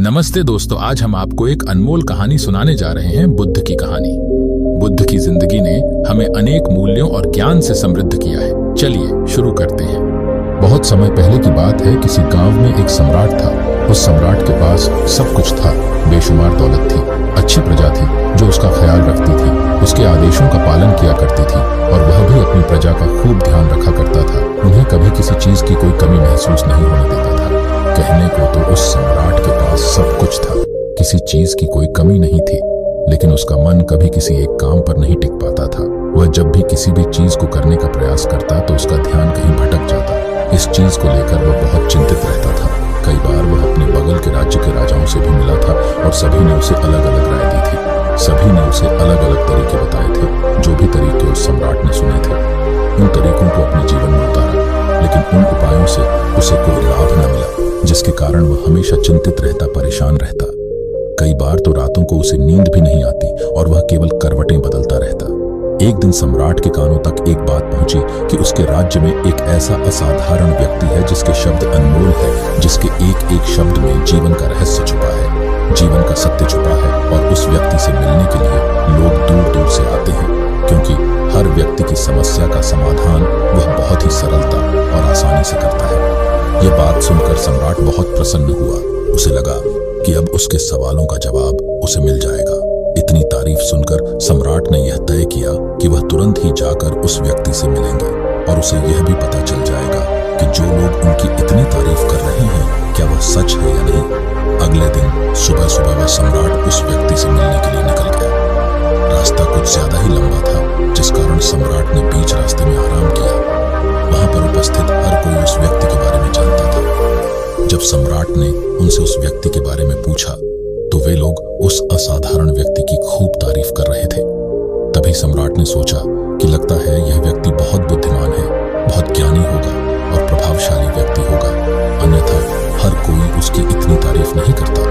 नमस्ते दोस्तों, आज हम आपको एक अनमोल कहानी सुनाने जा रहे हैं, बुद्ध की कहानी। बुद्ध की जिंदगी ने हमें अनेक मूल्यों और ज्ञान से समृद्ध किया है। चलिए शुरू करते हैं। बहुत समय पहले की बात है, किसी गांव में एक सम्राट था। उस सम्राट के पास सब कुछ था, बेशुमार दौलत थी, अच्छी प्रजा थी जो उसका ख्याल रखती थी, उसके आदेशों का पालन किया करती थी और वह भी अपनी प्रजा का खूब ध्यान रखा करता था। उन्हें कभी किसी चीज की कोई कमी महसूस नहीं होने देता था। कहने को तो उस सम्राट के पास सब कुछ था, किसी चीज की कोई कमी नहीं थी, लेकिन उसका मन कभी किसी एक काम पर नहीं टिक पाता था। वह जब भी किसी भी चीज को करने का प्रयास करता तो उसका ध्यान कहीं भटक जाता। इस चीज को लेकर वह बहुत चिंतित रहता था। कई बार वह अपने बगल के राज्य के राजाओं से भी मिला था और सभी ने उसे अलग अलग राय दी थी। सभी ने उसे अलग अलग तरीके बताए थे। जो भी तरीके उस सम्राट ने सुने थे, उन तरीकों को अपने जीवन में उतारा, लेकिन उन उपायों से उसे कोई लाभ न मिला, जिसके कारण वह हमेशा चिंतित रहता, परेशान रहता। कई बार तो रातों को उसे नींद भी नहीं आती और वह केवल करवटें बदलता रहता। एक दिन सम्राट के कानों तक एक बात पहुंची कि उसके राज्य में एक ऐसा असाधारण व्यक्ति है जिसके शब्द अनमोल है, जिसके एक एक शब्द में जीवन का रहस्य छुपा है, जीवन का सत्य छुपा है। और उस व्यक्ति से मिलने के लिए लोग दूर दूर से आते हैं, क्योंकि हर व्यक्ति की समस्या का समाधान वह बहुत ही सरलता और आसानी से करता है। यह बात सुनकर सम्राट बहुत प्रसन्न हुआ। उसे लगा कि अब उसके सवालों का जवाब उसे मिल जाएगा। इतनी तारीफ सुनकर सम्राट ने यह तय किया कि वह तुरंत ही जाकर उस व्यक्ति से मिलेंगे और उसे यह भी पता चल जाएगा कि जो लोग उनकी इतनी तारीफ कर रहे हैं, क्या वह सच है या नहीं। अगले दिन सुबह सुबह वह सम्राट उस व्यक्ति से मिलने के लिए निकल गया। रास्ता कुछ ज्यादा ही लंबा था, जिस कारण सम्राट ने बीच रास्ते में आराम किया। वहां पर उपस्थित हर कोई उस व्यक्ति के बारे में जानता था। जब सम्राट ने उनसे उस व्यक्ति के बारे में पूछा तो वे लोग उस असाधारण व्यक्ति की खूब तारीफ कर रहे थे। तभी सम्राट ने सोचा कि लगता है यह व्यक्ति बहुत बुद्धिमान है, बहुत ज्ञानी होगा और प्रभावशाली व्यक्ति होगा, अन्यथा हर कोई उसकी इतनी तारीफ नहीं करता।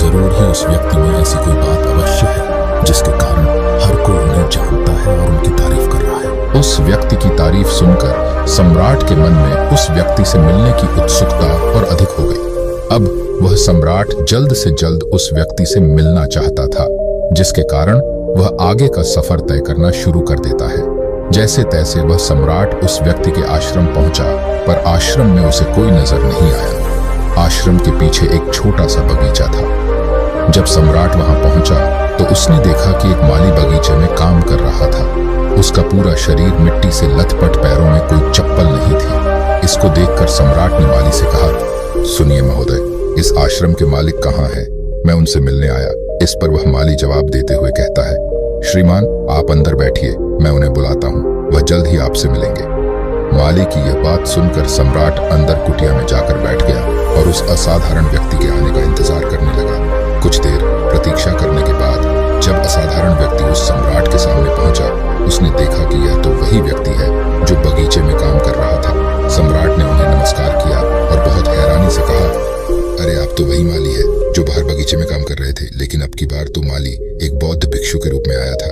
जरूर ही उस व्यक्ति में ऐसी कोई बात अवश्य है जिसके कारण हर कोई उन्हें जानता है और उनकी तारीफ कर रहा है। उस व्यक्ति की तारीफ सुनकर सम्राट के मन में उस व्यक्ति से मिलने की उत्सुकता और अधिक हो गई। अब वह सम्राट जल्द से जल्द उस व्यक्ति से मिलना चाहता था, जिसके कारण वह आगे का सफर तय करना शुरू कर देता है। जैसे तैसे वह सम्राट उस व्यक्ति के आश्रम पहुंचा, पर आश्रम में उसे कोई नजर नहीं आया। आश्रम के पीछे एक छोटा सा बगीचा था। जब सम्राट वहां पहुंचा तो उसने देखा कि एक माली बगीचे में काम कर रहा था। उसका पूरा शरीर मिट्टी से लथपथ, पैरों में कोई चप्पल नहीं थी। इसको देखकर सम्राट ने माली से कहा, सुनिए महोदय, इस आश्रम के मालिक कहाँ हैं? मैं उनसे मिलने आया। इस पर वह माली जवाब देते हुए कहता है, श्रीमान आप अंदर बैठिए, मैं उन्हें बुलाता हूँ, वह जल्द ही आपसे मिलेंगे। माली की यह बात सुनकर सम्राट अंदर कुटिया में जाकर बैठ गया और उस असाधारण व्यक्ति के आने का इंतजार करने लगा। कुछ देर प्रतीक्षा करने के बाद जब असाधारण व्यक्ति उस सम्राट के सामने पहुंचा, उसने देखा कि यह तो वही व्यक्ति है जो बगीचे में काम कर रहा था। सम्राट ने उन्हें नमस्कार किया और बहुत हैरानी से कहा, अरे आप तो वही माली है जो बाहर बगीचे में काम कर रहे थे, लेकिन अब की बार तो माली एक बौद्ध भिक्षु के रूप में आया था।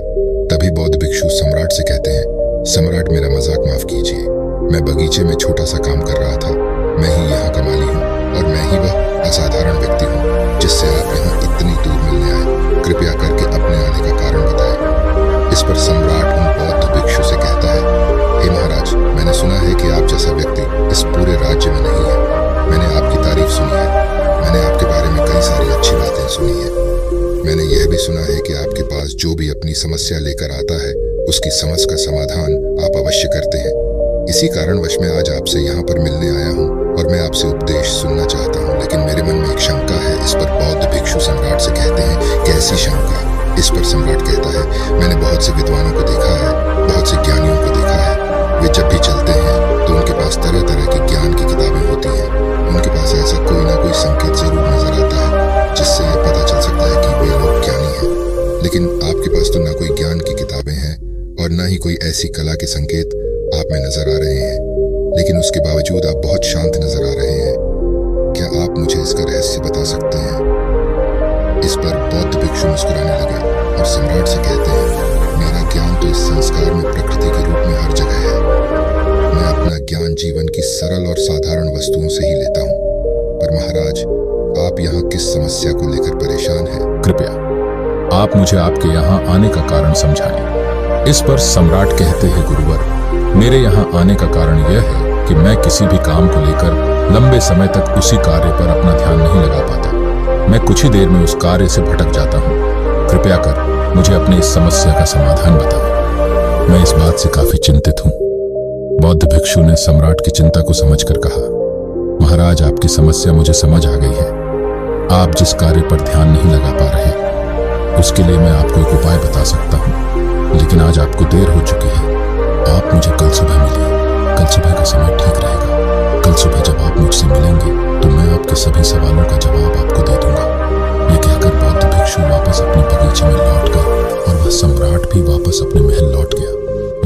तभी बौद्ध भिक्षु सम्राट से कहते हैं, सम्राट मेरा मजाक माफ कीजिए, मैं बगीचे में छोटा सा काम कर रहा था। मैं ही यहाँ का माली हूँ और मैं ही वह असाधारण व्यक्ति हूँ जिससे आप यहाँ इतनी दूर मिलने आए। कृपया करके अपने आने का कारण बताएं। इस पर सम्राट उन बौद्ध भिक्षु से कहता है, हे महाराज, मैंने सुना है कि आप जैसा व्यक्ति इस पूरे राज्य में नहीं है। मैंने आपकी तारीफ सुनी है, मैंने आपके बारे में कई सारी अच्छी बातें सुनी है। मैंने यह भी सुना है कि आपके पास जो भी अपनी समस्या लेकर आता है उसकी समस्या का समाधान आप अवश्य करते हैं। इसी कारणवश मैं आज आपसे यहाँ पर मिलने आया हूँ और मैं आपसे उपदेश सुनना चाहता हूँ, लेकिन मेरे मन में एक शंका है। इस पर बौद्ध भिक्षु सम्राट से कहते हैं, कैसी शंका? इस पर सम्राट कहता है, मैंने बहुत से विद्वानों को देखा है, बहुत से ज्ञानियों को देखा है। वे जब भी चलते हैं तो उनके पास तरह तरह की ज्ञान की किताबें होती हैं। उनके पास ऐसा कोई ना कोई संकेत जरूर नजर आता है जिससे यह पता चल सकता है कि वे लोग ज्ञानी हैं। लेकिन आपके पास तो ना कोई ज्ञान की किताबें हैं और ना ही कोई ऐसी कला के संकेत आप में नजर आ रहे हैं, लेकिन उसके बावजूद आप बहुत शांत नजर आ रहे हैं। क्या आप मुझे इसका रहस्य बता सकते हैं? इस पर बौद्ध भिक्षु मुस्कुराने लगे और सम्राट से कहते हैं, मेरा ज्ञान तो इस संस्कार में प्रकृति के रूप में हर जगह है। मैं अपना ज्ञान जीवन की सरल और साधारण वस्तुओं से ही लेता हूँ। पर महाराज, आप यहाँ किस समस्या को लेकर परेशान हैं? कृपया आप मुझे आपके यहाँ आने का कारण समझाएं। इस पर सम्राट कहते हैं, गुरुवर, मेरे यहाँ आने का कारण यह है कि मैं किसी भी काम को लेकर लंबे समय तक उसी कार्य पर अपना ध्यान नहीं लगा पाता। मैं कुछ ही देर में उस कार्य से भटक जाता हूँ। कृपया कर मुझे अपनी इस समस्या का समाधान बताओ। मैं इस बात से काफी चिंतित हूँ। बौद्ध भिक्षु ने सम्राट की चिंता को समझकर कहा, महाराज, आपकी समस्या मुझे समझ आ गई है। आप जिस कार्य पर ध्यान नहीं लगा पा रहे, उसके लिए मैं आपको एक उपाय बता सकता हूँ, लेकिन आज आपको देर हो चुकी है। आप मुझे कल सुबह मिलिए। कल सुबह का समय ठीक रहेगा। कल सुबह जब आप मुझसे मिलेंगे तो मैं आपके सभी सवालों का जवाब आपको दे दूंगा। ये कहकर बौद्ध भिक्षु वापस अपने बगीचे में लौट गए और वह सम्राट भी वापस अपने महल लौट गया।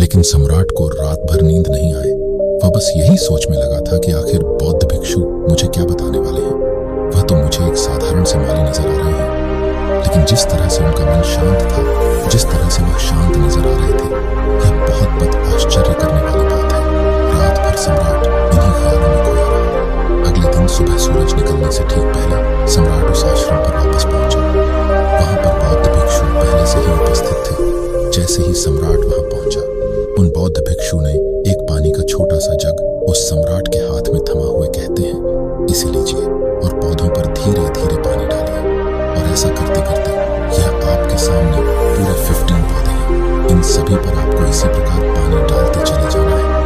लेकिन सम्राट को रात भर नींद नहीं आए। वह बस यही सोच में लगा था कि आखिर बौद्ध भिक्षु मुझे क्या बताने वाले हैं। वह तो मुझे एक साधारण से माली नजर आ रहे हैं, लेकिन जिस तरह से उनका मन शांत था, जिस तरह से वह शांत नजर आ रहे थे, यह बहुत आश्चर्य करने वाली बात है। रात भर सम्राट इन्हीं ख्यालों में खोया रहा। अगले दिन सुबह सूरज निकलने से ठीक पहले सम्राट उस आश्रम पर वापस पहुंचा। वहां पर बौद्ध भिक्षु पहले से ही उपस्थित थे। जैसे ही सम्राट वहां पहुंचा, उन बौद्ध भिक्षु ने एक पानी का छोटा सा जग उस सम्राट के हाथ में थमा हुए कहते हैं, इसे लीजिए और पौधों पर धीरे धीरे पानी डालिए। और ऐसा करते करते यह आपके सामने पूरे 15 पौधे हैं। इन सभी पर आपको इसी प्रकार पानी डालते चले जाना है।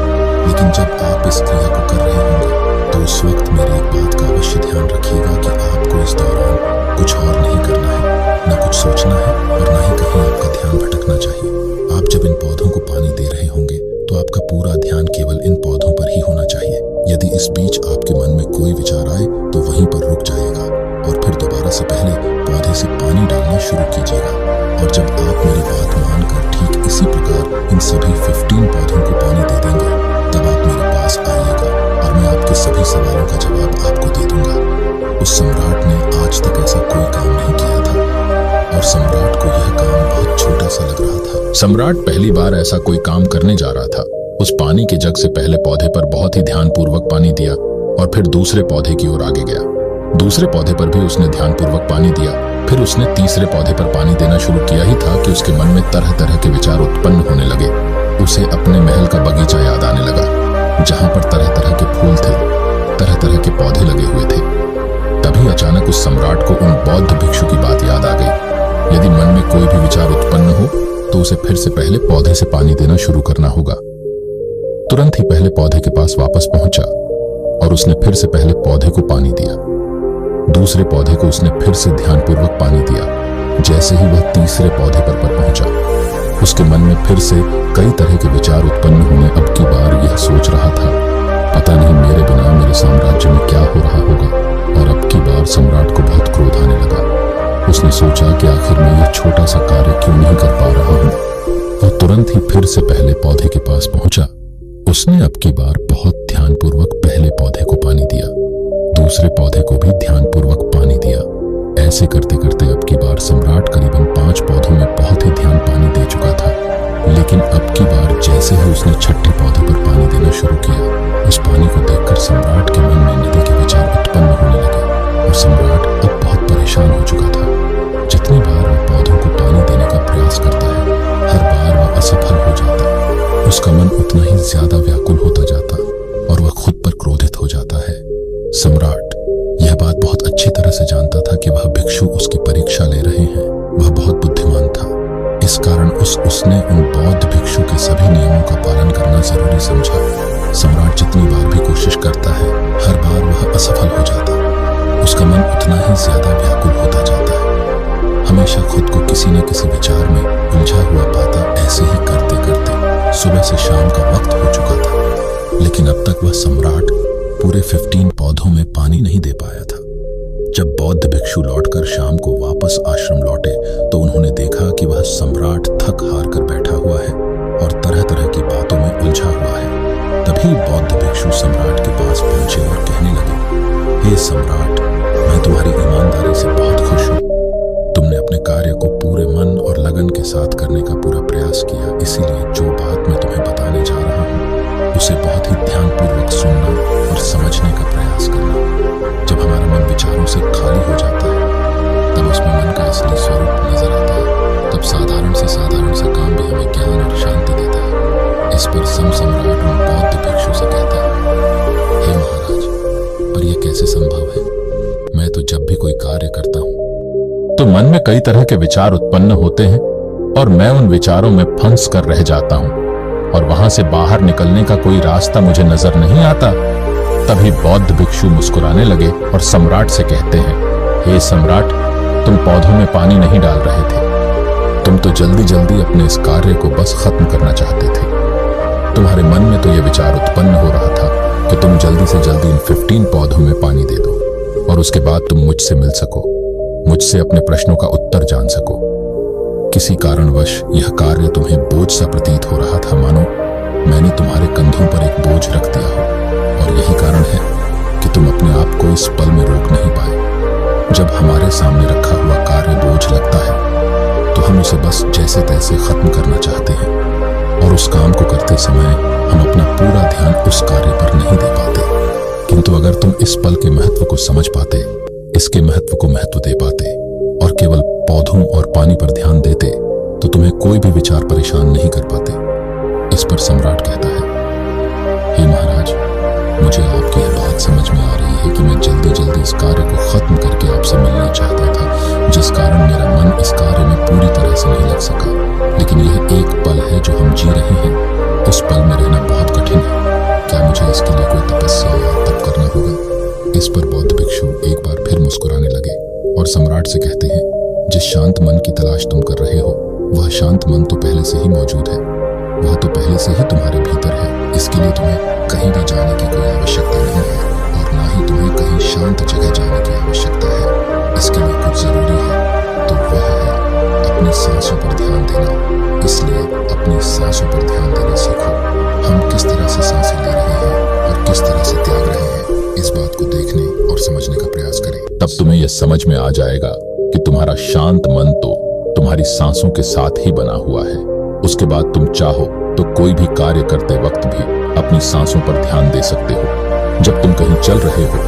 लेकिन जब आप इस क्रिया को कर रहे होंगे तो उस वक्त मेरी एक बात का अवश्य ध्यान रखिएगा कि आपको इस दौरान कुछ और नहीं करना है, न कुछ सोचना है और न ही कहीं आपका ध्यान भटकना चाहिए। आप जब इन पौधों को पानी दे रहे होंगे तो आपका पूरा ध्यान केवल इन पौधों पर ही होना चाहिए। यदि इस बीच आपके मन में कोई विचार आए तो वहीं पर रुक जाएगा और फिर दोबारा से पहले पौधे से पानी डालना शुरू कीजिएगा। और जब आप मेरी बात मानकर ठीक इसी प्रकार इन सभी 15 पौधों को पानी दे देंगे, तब आप मेरे पास आइएगा और मैं आपके सभी सवालों का जवाब आपको दे दूंगा। उस सम्राट ने आज तक ऐसा कोई काम नहीं किया था और सम्राट को यह काम बहुत छोटा सा लग रहा था। सम्राट पहली बार ऐसा कोई काम करने जा रहा था। उस पानी के जग से पहले पौधे पर बहुत ही ध्यानपूर्वक पानी दिया और फिर दूसरे पौधे की ओर आगे गया। दूसरे पौधे पर भी उसने ध्यानपूर्वक पानी दिया। फिर उसने तीसरे पौधे पर पानी देना शुरू किया ही था कि उसके मन में तरह तरह के विचार उत्पन्न होने लगे। उसे अपने महल का बगीचा याद आने लगा, जहां पर तरह तरह के फूल थे, तरह तरह के पौधे लगे हुए थे। तभी अचानक उस सम्राट को उन बौद्ध भिक्षु की बात याद आ गई। यदि मन में कोई भी विचार उत्पन्न हो तो उसे फिर से पहले पौधे से पानी देना शुरू करना होगा। तुरंत ही पहले पौधे के पास वापस पहुंचा और उसने फिर से पहले पौधे को पानी दिया। दूसरे पौधे को उसने फिर से ध्यानपूर्वक पानी दिया। जैसे ही वह तीसरे पौधे पर पहुंचा, उसके मन में फिर से कई तरह के विचार उत्पन्न होने अब की बार यह सोच रहा था, पता नहीं मेरे बिना मेरे साम्राज्य में क्या हो रहा होगा। और अब की बार सम्राट को बहुत क्रोध आने लगा। उसने सोचा कि आखिर मैं यह छोटा सा कार्य क्यों नहीं कर पा रहा हूं। वह तुरंत ही फिर से पहले पौधे के पास पहुंचा। उसने अब की बार बहुत ध्यानपूर्वक पहले पौधे को पानी दिया, दूसरे पौधे को भी ध्यानपूर्वक पानी दिया। ऐसे करते करते अब की बार सम्राट करीबन 5 पौधों में बहुत ही ध्यान पानी दे चुका था। लेकिन अब की बार जैसे ही उसने छठे पौधे पर पानी देना शुरू किया, उस पानी को देखकर सम्राट के मन में नदी के विचार उत्पन्न होने लगे और सम्राट अब बहुत परेशान हो चुका था। जितनी बार वह पौधों को पानी देने का प्रयास करता है, हर बार वह असफल हो जाता। उसका मन उतना ही ज्यादा व्याकुल होता जाता और वह खुद पर क्रोधित हो जाता है। सम्राट यह बात बहुत अच्छी तरह से जानता था कि वह भिक्षु उसकी परीक्षा ले रहे हैं। वह बहुत बुद्धिमान था। इस कारण उसने उन बौद्ध भिक्षु के सभी नियमों का पालन करना जरूरी समझा। सम्राट जितनी बार भी कोशिश करता है, हर बार वह असफल हो जाता। उसका मन उतना ही ज्यादा व्याकुल होता जाता है। हमेशा खुद को किसी न किसी विचार में उलझा हुआ पाता। ऐसे ही करते करते सुबह से शाम का वक्त हो चुका था, लेकिन अब तक वह सम्राट पूरे 15 पौधों में पानी नहीं दे पाया था। जब बौद्ध भिक्षु लौटकर शाम को वापस आश्रम लौटे तो उन्होंने देखा कि वह सम्राट थक हार कर बैठा हुआ है और तरह तरह की बातों में उलझा हुआ है। तभी बौद्ध भिक्षु सम्राट के पास पहुंचे और कहने लगे, हे सम्राट, मैं तुम्हारी ईमानदारी से बहुत खुश हूँ। तुमने अपने कार्य को पूरे मन और लगन के साथ करने का पूरा प्रयास किया। इसीलिए जो बात मैं तुम्हें बताने जा रहा हूँ, उसे बहुत ही ध्यानपूर्वक सुनना और समझने का प्रयास करना। जब हमारा मन विचारों से खाली तुम्हें ज्ञान और शांति देता है। इस पर सम्राट उन बौद्ध भिक्षु से कहता है, हे महाराज, पर यह कैसे संभव है? मैं तो जब भी कोई कार्य करता हूं तो मन में कई तरह के विचार उत्पन्न होते हैं और मैं उन विचारों में फंस कर रह जाता हूं और वहां से बाहर निकलने का कोई रास्ता मुझे नजर नहीं आता। तभी बौद्ध भिक्षु मुस्कुराने लगे और सम्राट से कहते हैं, हे सम्राट, तुम पौधों में पानी नहीं डाल रहे थे, तुम तो जल्दी जल्दी अपने इस कार्य को बस खत्म करना चाहते थे। तुम्हारे मन में तो यह विचार उत्पन्न हो रहा था कि तुम जल्दी से जल्दी इन 15 पौधों में पानी दे दो और उसके बाद तुम मुझसे मिल सको, मुझसे अपने प्रश्नों का उत्तर जान सको। किसी कारणवश यह कार्य तुम्हें बोझ सा प्रतीत हो रहा था, मानो मैंने तुम्हारे कंधों पर एक बोझ रख दिया हो, और यही कारण है कि तुम अपने आप को इस पल में रोक नहीं पाए। जब हमारे सामने रखा हुआ कार्य बोझ लगता है तो हम उसे बस जैसे तैसे खत्म करना चाहते हैं और उस काम को करते समय हम अपना पूरा ध्यान उस कार्य पर नहीं दे पाते। किंतु अगर तुम इस पल के महत्व को समझ पाते, इसके महत्व को महत्व दे पाते और केवल पौधों और पानी पर ध्यान देते तो तुम्हें कोई भी विचार परेशान नहीं कर पाते। इस पर सम्राट कहता है, हे महाराज, मुझे आपकी यह बात समझ में आ रही है कि मैं जल्दी जल्दी इस कार्य को खत्म करके आपसे मिलना चाहता था, जिस कारण मेरा मन इस कार्य में पूरी तरह से नहीं लग सका। लेकिन यह एक पल है जो हम जी रहे हैं, उस पल में रहना बहुत कठिन है। क्या मुझे इसके लिए कोई तपस्या या तप करना होगा? इस पर बौद्ध भिक्षु एक बार फिर मुस्कुराने लगे और सम्राट से कहते हैं, जिस शांत मन की तलाश तुम कर रहे हो, वह शांत मन तो पहले से ही मौजूद है, वह तो पहले से ही तुम्हारे भीतर है। इसके लिए तुम्हें कहीं भी जाने की कोई आवश्यकता नहीं है और ना ही तुम्हें कहीं शांत जगह जाने की आवश्यकता है। इसके लिए कुछ जरूरी है, तो वह है अपनी सांसों पर ध्यान देना। इसलिए अपनी सांसों पर ध्यान देना सीखो। हम किस तरह से सांसें ले रहे हैं और किस तरह से त्याग रहे हैं, इस बात को देखने और समझने का प्रयास करें। तब तुम्हें यह समझ में आ जाएगा कि तुम्हारा शांत मन तो तुम्हारी सांसों के साथ ही बना हुआ है। उसके बाद तुम चाहो तो कोई भी कार्य करते वक्त भी अपनी सांसों पर ध्यान दे सकते हो। जब तुम कहीं चल रहे हो,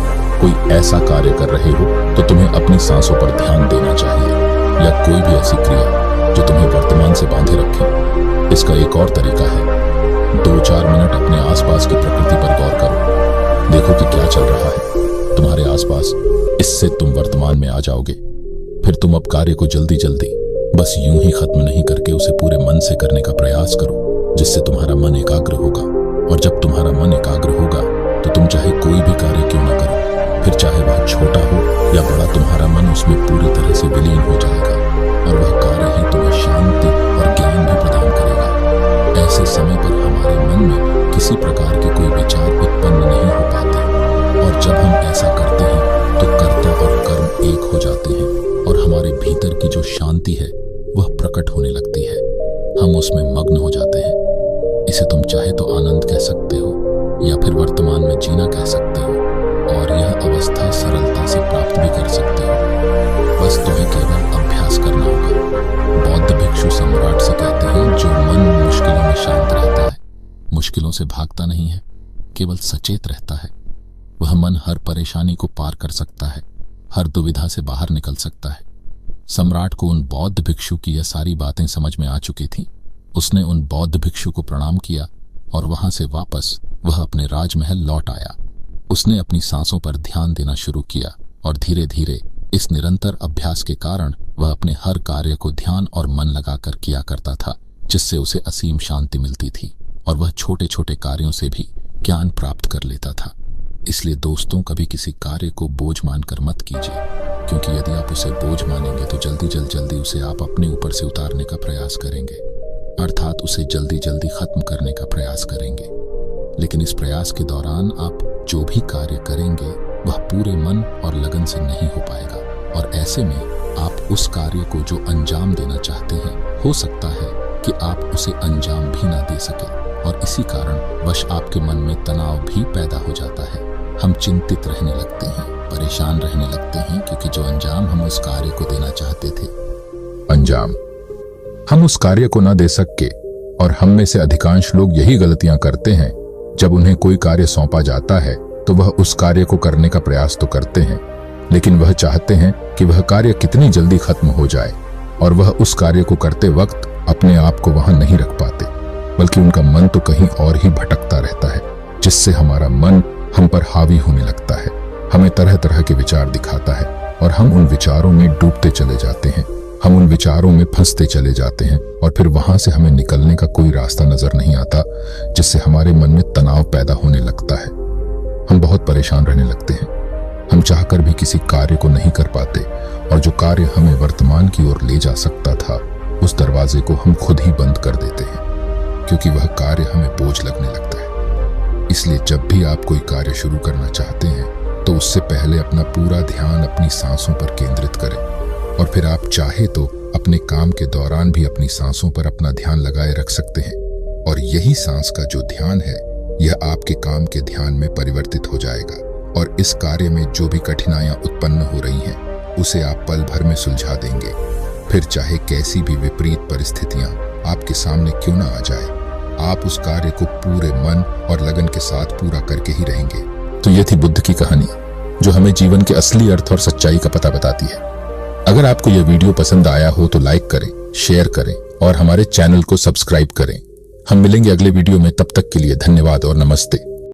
कोई ऐसा कार्य कर रहे हो, तो तुम्हें अपनी सांसों पर ध्यान देना चाहिए, या कोई भी ऐसी क्रिया जो तुम्हें वर्तमान से बांधे रखे। इसका एक और तरीका है, 2-4 मिनट अपने आसपास की प्रकृति पर गौर करो, देखो कि क्या चल रहा है तुम्हारे आसपास। इससे तुम वर्तमान में आ जाओगे। फिर तुम अब कार्य को जल्दी जल्दी बस यूं ही खत्म नहीं करके उसे पूरे मन से करने का प्रयास करो, जिससे तुम्हारा मन एकाग्र होगा। और जब तुम्हारा मन एकाग्र होगा तो तुम चाहे कोई भी कार्य क्यों ना करो, फिर चाहे वह छोटा हो या बड़ा, तुम्हारा मन उसमें पूरी तरह से विलीन हो जाएगा और वह कार्य ही तुम्हें शांति और ज्ञान भी प्रदान करेगा। ऐसे समय पर हमारे मन में किसी प्रकार के कोई विचार उत्पन्न नहीं हो पाते, और जब हम ऐसा करते हैं तो कर्ता और कर्म एक हो जाते हैं और हमारे भीतर की जो शांति है वह प्रकट होने लगती है। हम उसमें मग्न हो जाते हैं। इसे तुम चाहे तो आनंद कह सकते हो या फिर वर्तमान में जीना कह सकते हो, और यह अवस्था सरलता से प्राप्त भी कर सकते हो। बस तुम्हें केवल अभ्यास करना होगा। बौद्ध भिक्षु सम्राट से कहते हैं, जो मन मुश्किलों में शांत रहता है, मुश्किलों से भागता नहीं है, केवल सचेत रहता है, वह मन हर परेशानी को पार कर सकता है, हर दुविधा से बाहर निकल सकता है। सम्राट को उन बौद्ध भिक्षु की यह सारी बातें समझ में आ चुकी थीं। उसने उन बौद्ध भिक्षु को प्रणाम किया और वहां से वापस वह अपने राजमहल लौट आया। उसने अपनी सांसों पर ध्यान देना शुरू किया और धीरे धीरे इस निरंतर अभ्यास के कारण वह अपने हर कार्य को ध्यान और मन लगाकर किया करता था, जिससे उसे असीम शांति मिलती थी और वह छोटे छोटे कार्यों से भी ज्ञान प्राप्त कर लेता था। इसलिए दोस्तों, कभी किसी कार्य को बोझ मानकर मत कीजिए, क्योंकि यदि आप उसे बोझ मानेंगे तो जल्दी उसे आप अपने ऊपर से उतारने का प्रयास करेंगे, अर्थात उसे जल्दी जल्दी खत्म करने का प्रयास करेंगे। लेकिन इस प्रयास के दौरान आप जो भी कार्य करेंगे वह पूरे मन और लगन से नहीं हो पाएगा, और ऐसे में आप उस कार्य को जो अंजाम देना चाहते हैं, हो सकता है कि आप उसे अंजाम भी ना दे सके, और इसी कारण वश आपके मन में तनाव भी पैदा हो जाता है। हम चिंतित रहने लगते हैं, परेशान रहने लगते हैं, क्योंकि जो अंजाम हम उस कार्य को देना चाहते थे, अंजाम हम उस कार्य को न दे सके। और हम में से अधिकांश लोग यही गलतियां करते हैं। जब उन्हें कोई कार्य सौंपा जाता है तो वह उस कार्य को करने का प्रयास तो करते हैं, लेकिन वह चाहते हैं कि वह कार्य कितनी जल्दी खत्म हो जाए, और वह उस कार्य को करते वक्त अपने आप को वहां नहीं रख पाते, बल्कि उनका मन तो कहीं और ही भटकता रहता है, जिससे हमारा मन हम पर हावी होने लगता है, हमें तरह तरह के विचार दिखाता है और हम उन विचारों में डूबते चले जाते हैं, हम उन विचारों में फंसते चले जाते हैं और फिर वहां से हमें निकलने का कोई रास्ता नजर नहीं आता, जिससे हमारे मन में तनाव पैदा होने लगता है। हम बहुत परेशान रहने लगते हैं, हम चाहकर भी किसी कार्य को नहीं कर पाते और जो कार्य हमें वर्तमान की ओर ले जा सकता था, उस दरवाजे को हम खुद ही बंद कर देते हैं, क्योंकि वह कार्य हमें बोझ लगने लगता है। इसलिए जब भी आप कोई कार्य शुरू करना चाहते हैं तो उससे पहले अपना पूरा ध्यान अपनी सांसों पर केंद्रित करें और फिर आप चाहे तो अपने काम के दौरान भी अपनी सांसों पर अपना ध्यान लगाए रख सकते हैं और यही सांस का जो ध्यान है यह आपके काम के ध्यान में परिवर्तित हो जाएगा और इस कार्य में जो भी कठिनाइयां उत्पन्न हो रही हैं उसे आप पल भर में सुलझा देंगे। फिर चाहे कैसी भी विपरीत परिस्थितियां आपके सामने क्यों ना आ जाए, आप उस कार्य को पूरे मन और लगन के साथ पूरा करके ही रहेंगे। तो ये थी बुद्ध की कहानी, जो हमें जीवन के असली अर्थ और सच्चाई का पता बताती है। अगर आपको यह वीडियो पसंद आया हो तो लाइक करें, शेयर करें और हमारे चैनल को सब्सक्राइब करें। हम मिलेंगे अगले वीडियो में, तब तक के लिए धन्यवाद और नमस्ते।